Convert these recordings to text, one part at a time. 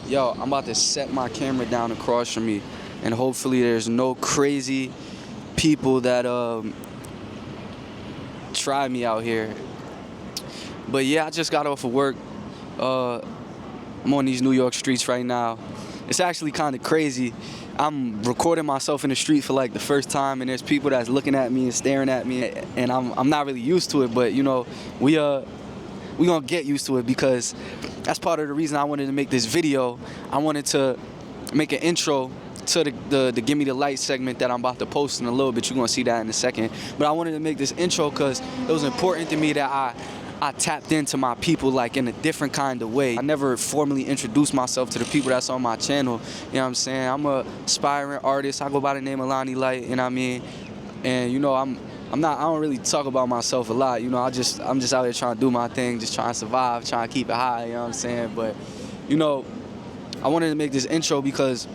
Yo, I'm about to set my camera down across from me, and hopefully there's no crazy people that try me out here. But yeah, I just got off of work. I'm on these New York streets right now. It's actually kind of crazy. I'm recording myself in the street for like the first time, and there's people that's looking at me and staring at me, and I'm not really used to it. But you know, we gonna get used to it because that's part of the reason I wanted to make this video. I wanted to make an intro to the Gimmie The Light segment that I'm about to post in a little bit. You're gonna see that in a second. But I wanted to make this intro because it was important to me that I tapped into my people like in a different kind of way. I never formally introduced myself to the people that's on my channel. You know what I'm saying? I'm a aspiring artist. I go by the name of Lonnie Light, you know what I mean? And you know, I don't really talk about myself a lot. You know, I'm just out here trying to do my thing, just trying to survive, trying to keep it high, you know what I'm saying? But, you know, I wanted to make this intro because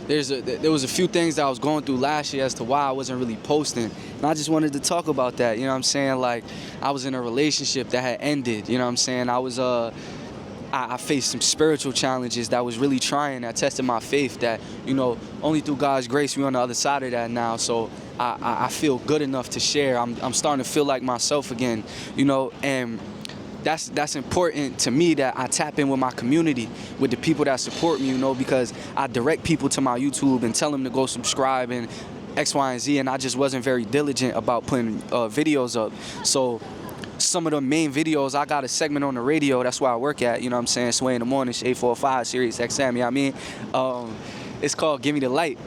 there was a few things that I was going through last year as to why I wasn't really posting. And I just wanted to talk about that, you know what I'm saying? Like, I was in a relationship that had ended, you know what I'm saying? I faced some spiritual challenges that was really trying, that tested my faith, that, you know, only through God's grace we're on the other side of that now. So I feel good enough to share. I'm starting to feel like myself again, you know, and that's important to me, that I tap in with my community, with the people that support me, you know, because I direct people to my YouTube and tell them to go subscribe and X, Y, and Z, and I just wasn't very diligent about putting videos up. So some of the main videos, I got a segment on the radio, that's where I work at, you know what I'm saying, Sway in the Morning, Shade 45, Sirius XM, you know what I mean? It's called Gimmie The Light.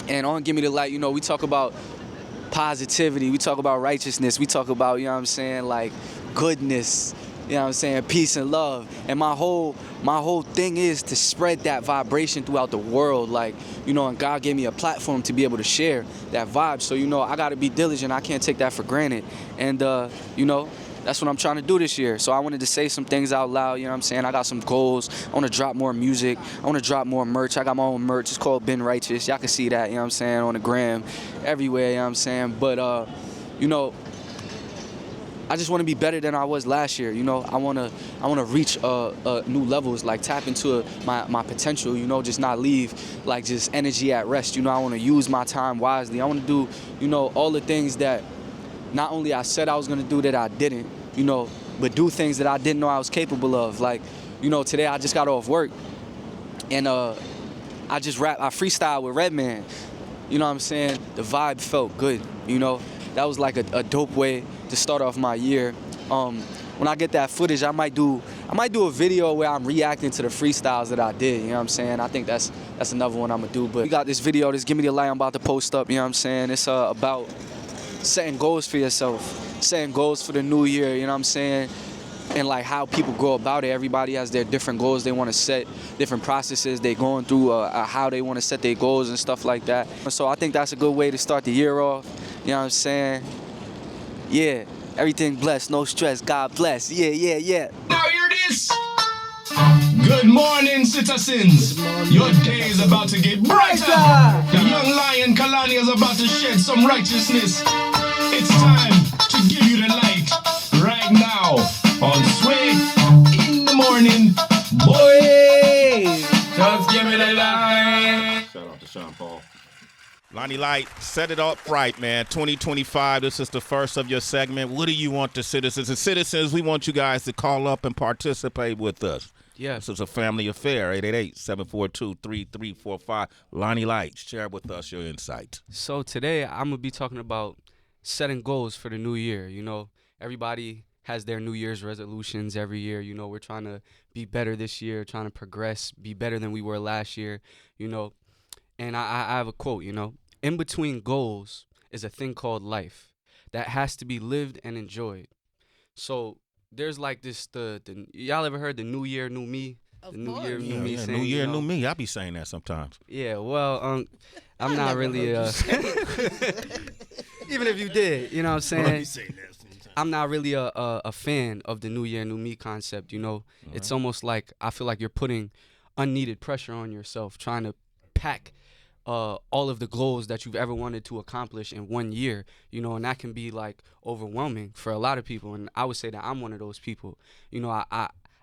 And on Gimmie The Light, you know, we talk about positivity, we talk about righteousness, we talk about, you know what I'm saying, like goodness, you know what I'm saying, peace and love. And my whole thing is to spread that vibration throughout the world, like, you know, and God gave me a platform to be able to share that vibe. So, you know, I gotta be diligent, I can't take that for granted. And you know, that's what I'm trying to do this year. So I wanted to say some things out loud, you know what I'm saying? I got some goals. I want to drop more music. I want to drop more merch. I got my own merch. It's called Been Righteous. Y'all can see that, you know what I'm saying, on the gram, everywhere, you know what I'm saying? But, you know, I just want to be better than I was last year, you know? I want to reach new levels, like tap into my potential, you know, just not leave like just energy at rest, you know? I want to use my time wisely. I want to do, you know, all the things that not only I said I was gonna do that I didn't, you know, but do things that I didn't know I was capable of. Like, you know, today I just got off work and I freestyle with Redman. You know what I'm saying? The vibe felt good, you know? That was like a dope way to start off my year. When I get that footage, I might do a video where I'm reacting to the freestyles that I did, you know what I'm saying? I think that's another one I'm gonna do. But we got this video, this Gimmie The Light I'm about to post up, you know what I'm saying? It's about setting goals for yourself, setting goals for the new year, you know what I'm saying? And like how people go about it. Everybody has their different goals they want to set, different processes they're going through, how they want to set their goals and stuff like that. So I think that's a good way to start the year off, you know what I'm saying? Yeah, everything blessed, no stress, God bless, yeah. Now hear this. Good morning, citizens. Your day is about to get brighter. The young lion Kalani is about to shed some righteousness. It's time to give you the light right now on Sway in the Morning. Boy, just give me the light. Shout out to Sean Paul. Lonnie Light, set it up right, man. 2025, this is the first of your segment. What do you want the citizens? And citizens, we want you guys to call up and participate with us. Yeah. This is a family affair, 888-742-3345. Lonnie Light, share with us your insight. So today I'm gonna be talking about setting goals for the new year. You know, everybody has their New Year's resolutions every year. You know, we're trying to be better this year, trying to progress, be better than we were last year, you know. And I have a quote, you know, in between goals is a thing called life that has to be lived and enjoyed. So there's like this, y'all ever heard the New Year, New Me? The New Year, New Me saying, New Year, you know? New Me. I be saying that sometimes. Yeah, well, I'm not really, even if you did, you know what I'm saying? I'm not really a fan of the New Year, New Me concept, you know? Right. It's almost like, I feel like you're putting unneeded pressure on yourself, trying to pack all of the goals that you've ever wanted to accomplish in 1 year, you know, and that can be like overwhelming for a lot of people. And I would say that I'm one of those people. You know,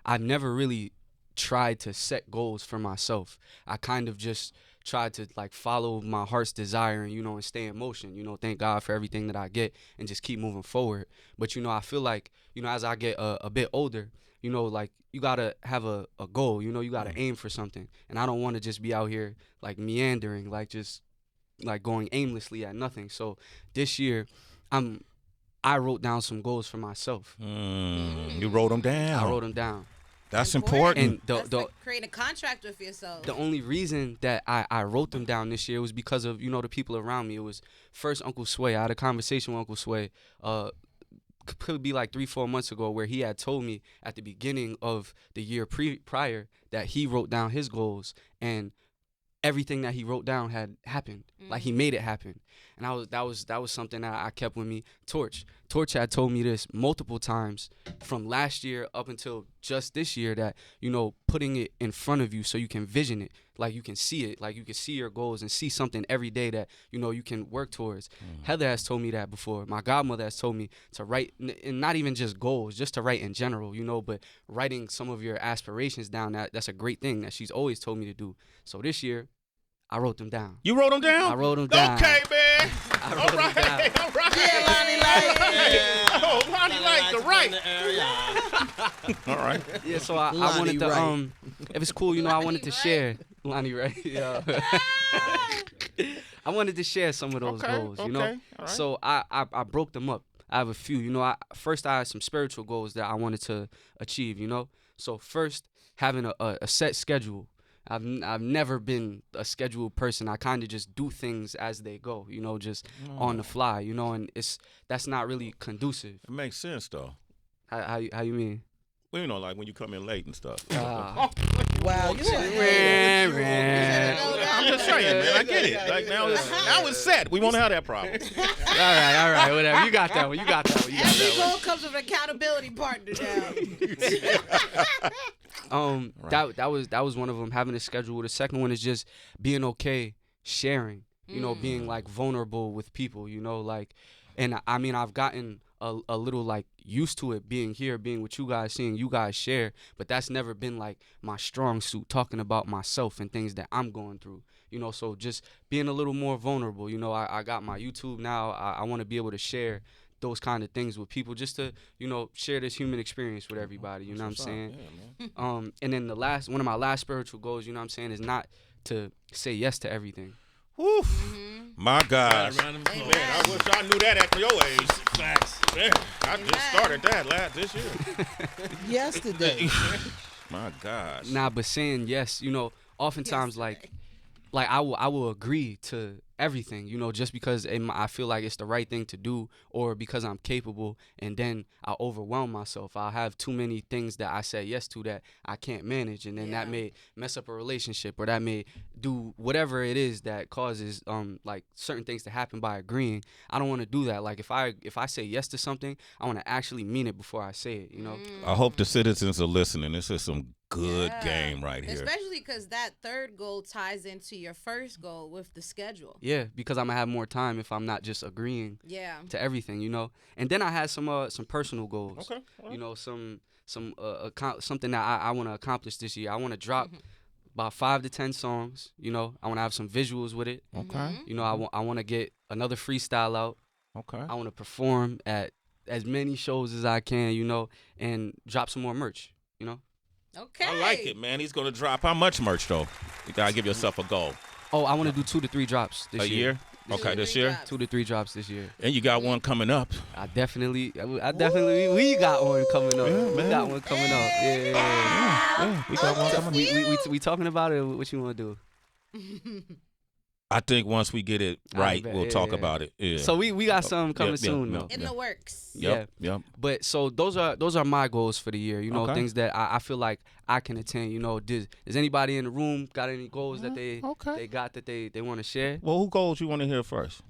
I've never really tried to set goals for myself. I kind of just tried to like follow my heart's desire and, and stay in motion, thank God for everything that I get and just keep moving forward. But, I feel like, as I get a bit older, like you gotta have a goal, you gotta aim for something. And I don't want to just be out here like meandering, like just like going aimlessly at nothing. So this year, I wrote down some goals for myself. You wrote them down. I wrote them down. That's important. And That's like creating a contract with yourself. The only reason that I wrote them down this year was because of, the people around me. It was first Uncle Sway. I had a conversation with Uncle Sway, could be like 3-4 months ago, where he had told me at the beginning of the year prior that he wrote down his goals, and everything that he wrote down had happened. Like he made it happen. And that was something that I kept with me. Torch had told me this multiple times from last year up until just this year, that, putting it in front of you so you can vision it, like you can see it, like you can see your goals and see something every day that, you can work towards. Heather has told me that before. My godmother has told me to write, and not even just goals, just to write in general, but writing some of your aspirations down, that's a great thing that she's always told me to do. So this year, I wrote them down. You wrote them down? I wrote them down. Okay, man. I wrote them down. All right. Yeah, Lonnie Light. Yeah. Oh, Lonnie Light, the right. All right. Yeah, so I wanted to, if it's cool, I wanted to share. Lonnie Wright, yeah. I wanted to share some of those goals, All right. So I broke them up. I have a few, First I had some spiritual goals that I wanted to achieve, So first, having a set schedule. I've never been a scheduled person. I kind of just do things as they go, just on the fly, and that's not really conducive. It makes sense, though. How you mean? Well, like when you come in late and stuff. Wow, you I'm just saying, man. I get it. Like now it's set. We won't have that problem. All right, whatever. You got that one. Every goal comes with an accountability partner now. That was one of them, having a schedule. The second one is just being okay sharing, being like vulnerable with people, like, and I mean, I've gotten a little like used to it, being here, being with you guys, seeing you guys share, but that's never been like my strong suit, talking about myself and things that I'm going through, so just being a little more vulnerable. I got my YouTube now. I want to be able to share those kind of things with people, just to, share this human experience with everybody, you know what I'm saying? Yeah, and then one of my last spiritual goals, is not to say yes to everything. Woo! My gosh. Man, I wish I knew that at your age. Facts. Man, I just started that this year. Yesterday. My gosh. Nah, but saying yes, oftentimes like I will agree to everything, just because I feel like it's the right thing to do, or because I'm capable, and then I'll overwhelm myself. I'll have too many things that I say yes to that I can't manage, and then that may mess up a relationship, or that may do whatever it is that causes like certain things to happen by agreeing. I don't want to do that. Like if I say yes to something, I want to actually mean it before I say it, I hope the citizens are listening. This is some good game right here. Especially because that third goal ties into your first goal with the schedule. Yeah, because I'm gonna have more time if I'm not just agreeing to everything, And then I had some personal goals. Okay. Right. Something that I want to accomplish this year. I want to drop about 5 to 10 songs. I want to have some visuals with it. Okay. I want to get another freestyle out. Okay. I want to perform at as many shows as I can, and drop some more merch. Okay. I like it, man. He's gonna drop how much merch though? You gotta give yourself a goal. Oh, I want to do 2 to 3 drops this year. Okay, this year. 2 to 3 drops this year. And you got one coming up. I definitely, we got one coming up. Yeah, we got one coming up. Yeah. We got one coming up. We talking about it. What you want to do? I think once we get it right, we'll talk about it. Yeah. So we got something coming soon though. In the works. Yep. But so those are my goals for the year. Things that I feel like I can attain. Does anybody in the room got any goals that they got that they want to share? Well, who goals you want to hear first?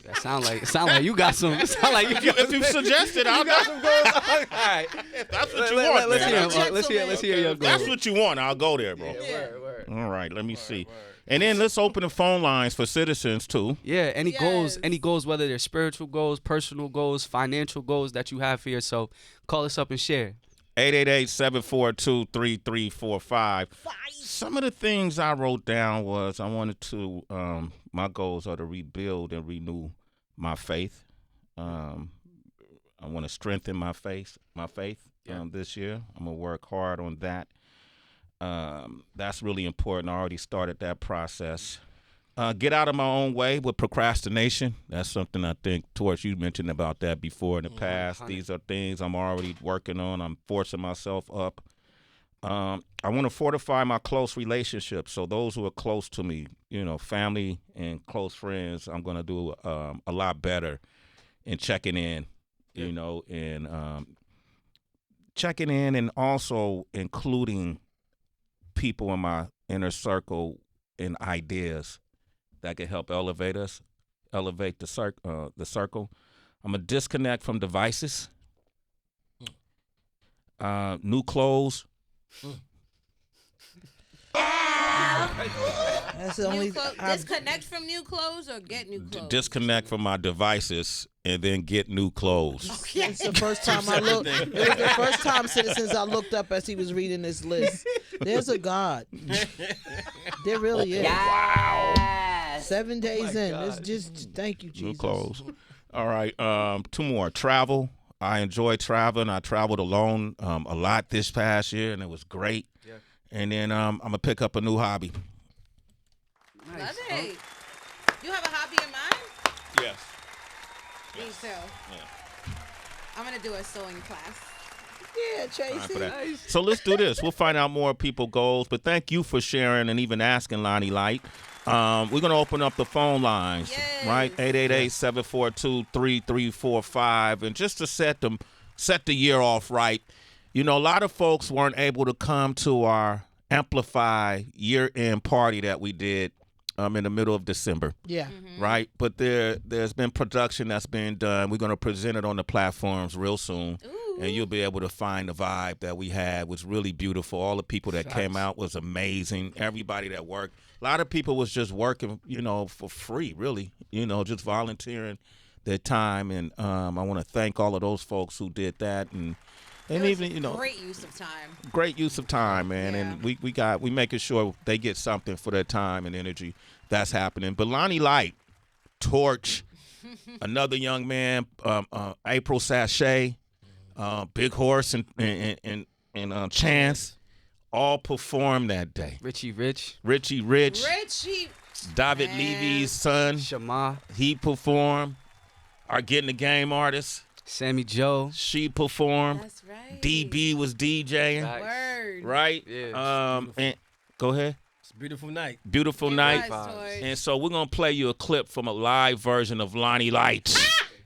That sound like you got some. It sound like if you suggested, I'll got some goals. All right. If that's what you want, let's hear your goals. That's what you want. I'll go there, bro. Yeah, word. All right. Let me see. And then let's open the phone lines for citizens too. Yeah, any goals, whether they're spiritual goals, personal goals, financial goals that you have for yourself, call us up and share. 888-742-3345. Some of the things I wrote down was I wanted to, my goals are to rebuild and renew my faith. I want to strengthen my faith this year. I'm going to work hard on that. That's really important. I already started that process. Get out of my own way with procrastination. That's something I think, Torch, you mentioned about that before in the past. 100. These are things I'm already working on. I'm forcing myself up. I want to fortify my close relationships. So those who are close to me, family and close friends, I'm going to do a lot better in checking in, and checking in and also including people in my inner circle and ideas that can help elevate the circle. I'm going to disconnect from devices, new clothes. That's the only disconnect from new clothes or get new clothes? Disconnect from my devices and then get new clothes. Okay. It's the first time it was the first time, citizens, I looked up as he was reading this list. There's a God. There really is. Wow. 7 days in. It's just thank you, Jesus. New clothes. All right. 2 more. Travel. I enjoy traveling. I traveled alone a lot this past year, and it was great. Yeah. And then I'm going to pick up a new hobby. Nice. Love it. You have a hobby in mind? Yes. Me too. Yeah. I'm going to do a sewing class. Yeah, Tracy. Nice. So let's do this. We'll find out more people goals. But thank you for sharing and even asking, Lonnie Light. We're going to open up the phone lines, right? 888-742-3345. And just to set the year off right, a lot of folks weren't able to come to our Amplify year-end party that we did in the middle of December. Yeah. Mm-hmm. Right? But there's been production that's been done. We're going to present it on the platforms real soon. Ooh. And you'll be able to find the vibe that we had was really beautiful. All the people that came out was amazing. Everybody that worked. A lot of people was just working, for free, really, just volunteering their time. And I want to thank all of those folks who did that. And even, great use of time. Great use of time, man. Yeah. And we making sure they get something for their time and energy. That's happening. But Lonnie Light, Torch, another young man, April Sachet, Big Horse and Chance all performed that day. Richie Rich. David Levy's son. Shama. He performed. Our Getting the Game artist. Sammy Joe. She performed. That's right. DB was DJing. Nice. Word. Right? Yeah. And go ahead. It's a beautiful night. Beautiful night. And so we're going to play you a clip from a live version of Lonnie Light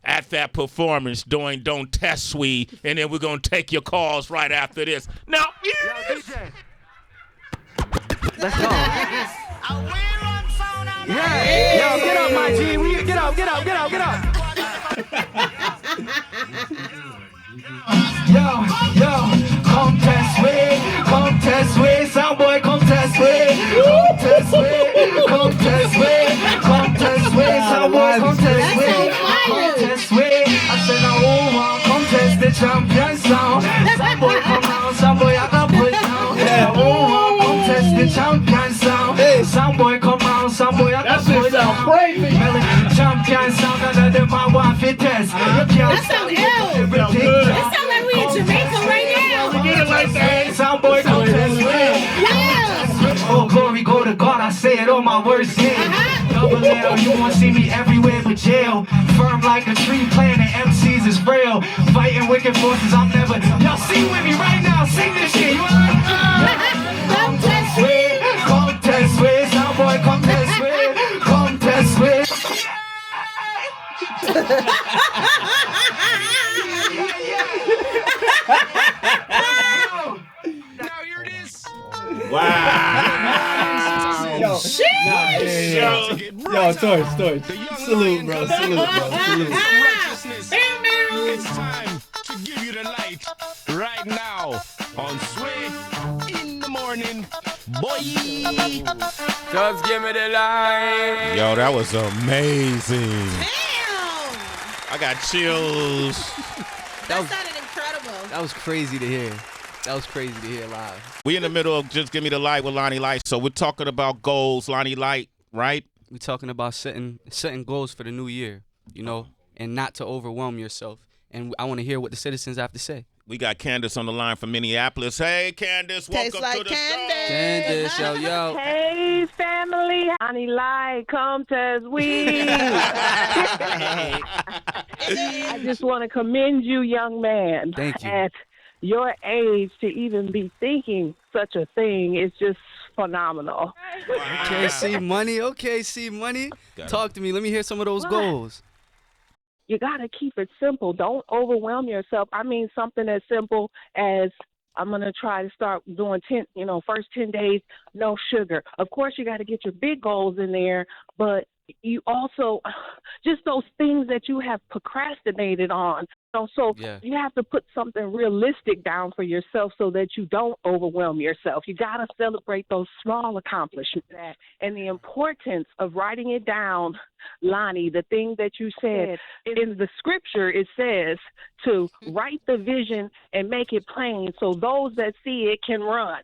at that performance doing Don't Test We. And then we're going to take your calls right after this. Now, DJ. Let's go. Yeah. Yo, get up, my G. Get up. Yo, come test me, soundboy, come test me, soundboy, come test me, I said I want come test the champion sound, soundboy come out, soundboy I got put down, yeah, come test the champion sound, soundboy come out, soundboy I got put down, champion sound, and then my wife it test, that sound ill, that sound like we in Jamaica right now, get it like that, soundboy come test me, oh glory go to God, I say it on my worst day, double L, you won't see me everywhere but jail, firm like a tree planting MCs is frail, fighting wicked forces I'm never, y'all sing with me right now, sing this shit, you alright? Come test me, soundboy come test me, Now here it is. wow. Yo, Torch. Salute, bro. Righteousness. It's time to give you the light right now on Sway in the morning. Boy. Just give me the light. Yo, that was amazing. Damn. I got chills. That sounded incredible. That was crazy to hear. That was crazy to hear live. We in the middle of Just Give Me the Light with Lonnie Light. So we're talking about goals, Lonnie Light, right? We're talking about setting goals for the new year, you know, and not to overwhelm yourself. And I want to hear what the citizens have to say. We got Candace on the line from Minneapolis. Hey, Candace, welcome Tastes like to the Candace. Candace, yo. Hey, family. Lonnie Light, come test we. I just want to commend you, young man. Thank you. At your age to even be thinking such a thing is just phenomenal. Okay, see money. Talk to me. Let me hear some of those goals. You got to keep it simple. Don't overwhelm yourself. I mean, something as simple as I'm going to try to start doing first 10 days, no sugar. Of course, you got to get your big goals in there, but you also, just those things that you have procrastinated on. So you have to put something realistic down for yourself so that you don't overwhelm yourself. You got to celebrate those small accomplishments and the importance of writing it down. Lonnie, the thing that you said in the scripture, it says to write the vision and make it plain so those that see it can run.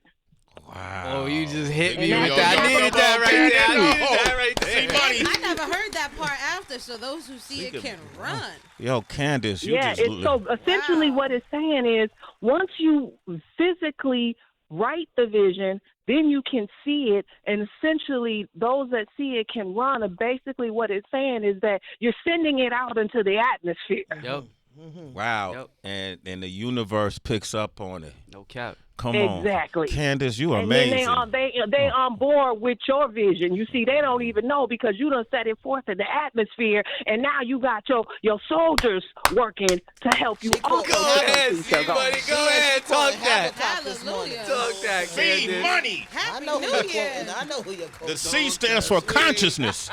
Wow. Oh, you just hit me And with that. I needed that right there. See, money. I never heard that part after, so those who see it can run. Yo, Candace, you Yeah, just... it's so essentially what it's saying is once you physically write the vision, then you can see it, and essentially those that see it can run. And basically what it's saying is that you're sending it out into the atmosphere. Yep. Wow. Yep. And the universe picks up on it. No cap. Come on. Exactly. Candace, you And amazing. then they on board with your vision. You see, they don't even know because you done set it forth in the atmosphere, and now you got your soldiers working to help you. Go ahead, see money. Go ahead, talk that. Hallelujah. Talk that, See, Candace. money. Happy I know New who you're Year. quoting. I know who you're quoting. The C stands for consciousness.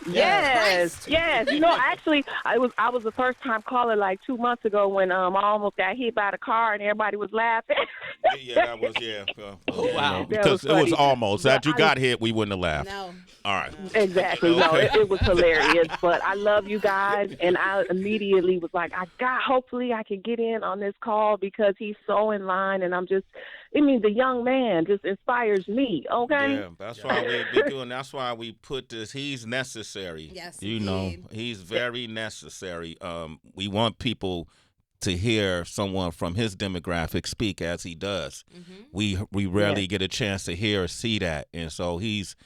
Yes. You know, actually, I was the first time caller like 2 months ago when I almost got hit by the car and everybody was laughing. Yeah, that was, Oh, wow. Because That it was was funny. almost. But Had you got hit, we wouldn't have laughed. No. All right. Exactly. No, it was hilarious. But I love you guys, and I immediately was like, hopefully I can get in on this call because he's so in line, and the young man just inspires me, okay? Yeah, that's why we be doing. That's why we put this. He's necessary. Yes, you know, indeed. he's very necessary. We want people to hear someone from his demographic speak as he does. Mm-hmm. We rarely get a chance to hear or see that, and so he's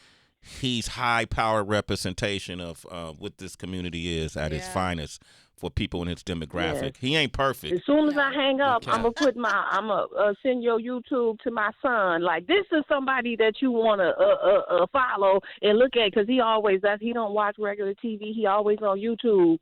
high powered representation of what this community is at its finest for people in his demographic. Yes. He ain't perfect. As soon as I hang up, Okay. I'm gonna send your YouTube to my son. Like, this is somebody that you wanna follow and look at, because he always does. He don't watch regular TV. He always on YouTube.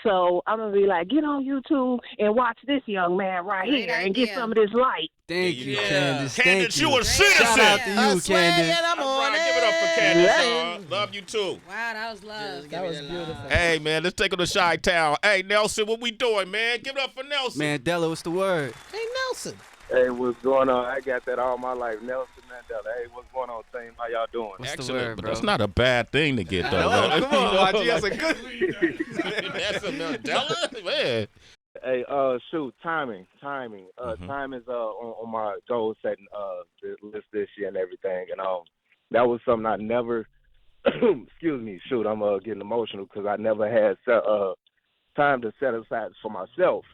So I'm gonna be like, get on YouTube and watch this young man right Great here and get idea. some of this light. Thank There you, you go. Candace. Candace, Thank you a citizen. Shout out to I you, swear Candace. I'm All on right, it. give it up for Candace. Love you too. Wow, that was love. That was beautiful. Hey man, let's take it to Chi-Town. Hey Nelson, what we doing, man? Give it up for Nelson. Mandela, what's the word? Hey, Nelson. Hey, what's going on? I got that all my life. Nelson Mandela. Hey, what's going on, team? How y'all doing? What's the Excellent, word, but bro? that's not a bad thing to get though. Oh, come on, YG. That's a good. Nelson Mandela, man. Hey, shoot, timing. Time is on my goal setting list this year and everything, and that was something I never. Excuse me, shoot, I'm getting emotional because I never had time to set aside for myself.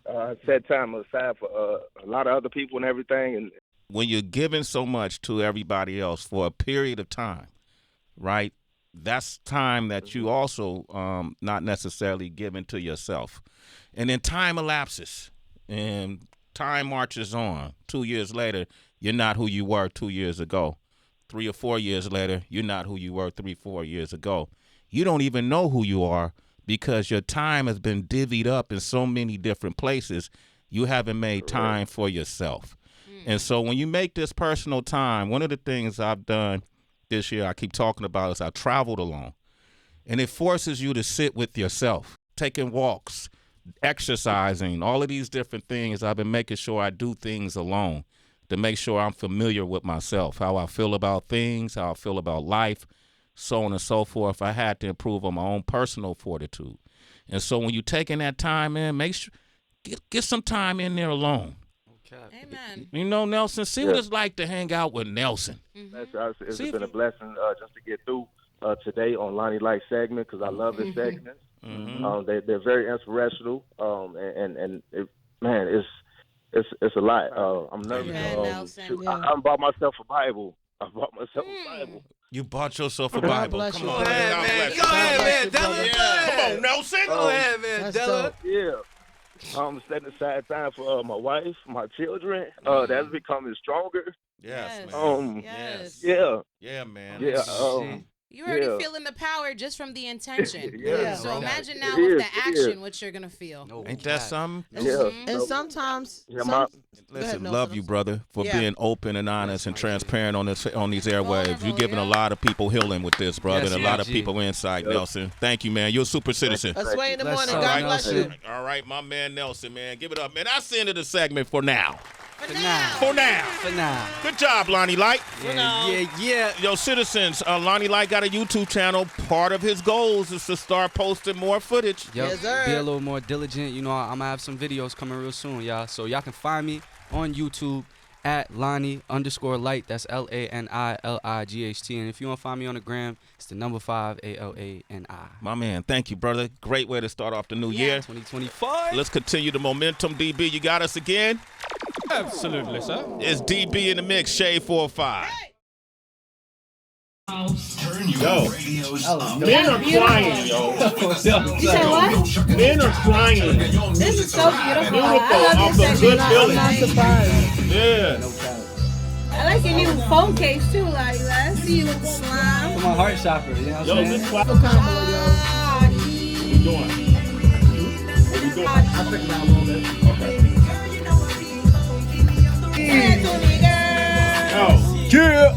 I set time aside for a lot of other people and everything, and when you're giving so much to everybody else for a period of time, right? That's time that you also not necessarily giving to yourself. And then time elapses and time marches on. 2 years later, you're not who you were 2 years ago. 3 or 4 years later, you're not who you were 3-4 years ago. You don't even know who you are because your time has been divvied up in so many different places. You haven't made time for yourself. And so when you make this personal time, one of the things I've done this year, I keep talking about, is I've traveled alone. And it forces you to sit with yourself, taking walks, exercising, all of these different things. I've been making sure I do things alone to make sure I'm familiar with myself, how I feel about things, how I feel about life, so on and so forth. I had to improve on my own personal fortitude. And so when you're taking that time in, make sure get some time in there alone. Amen. You know, Nelson, see what it's like to hang out with Nelson. It's been a blessing just to get through today on Lonnie Light segment because I love his segments. They're very inspirational, and it's a lot. I'm nervous. I bought myself a Bible. You bought yourself a Bible. bless Come you, on, brother. man. Go ahead, man. Della. Come on, Nelson. Go ahead, man. That's Della. dope. Yeah. I'm setting aside time for my wife, my children. That's becoming stronger. Yes, Yes. man. Yes. Yeah. Yeah, man. Yeah. You're already feeling the power just from the intention. Yeah. So imagine now It with is, the it action, is. what you're gonna feel. Ain't that something? Yeah. And sometimes, Yeah, Listen, Nelson, love you, I'm brother, for Yeah. being open and honest and transparent on these airwaves. Vulnerable, You're giving a yeah. lot of people healing with this, brother, Yes, and a lot of G. people insight, Nelson. Thank you, man. You're a super citizen. That's way in the Bless morning. up, God right, bless Nelson. you. All right, my man Nelson, man. Give it up, man. That's the end of the segment for now. For For now. For now. Good job, Lonnie Light. Yeah. Yo, citizens, Lonnie Light got a YouTube channel. Part of his goals is to start posting more footage. Yep. Yes, sir. Be a little more diligent. You know, I'm gonna have some videos coming real soon, y'all. So y'all can find me on YouTube at Lonnie_Light. That's LANILIGHT. And if you want to find me on the gram, it's the number 5 ALANI. My man, thank you, brother. Great way to start off the new year. 2025. Let's continue the momentum, DB. You got us again? Absolutely, sir. It's DB in the mix, Shade 4-5. Yo, men are crying, yo. You said what? Men are crying. This is so beautiful. Beautiful, I love off this of segment. good I'm feeling. not surprised. Yeah. I like your new phone case too. Like, I see you with slime. I'm a heart shopper, you know what Yo, I'm saying? this class. What we doing? What we doing? I'll check it out a little bit. Okay. Anthony, girl. Yo. Yeah.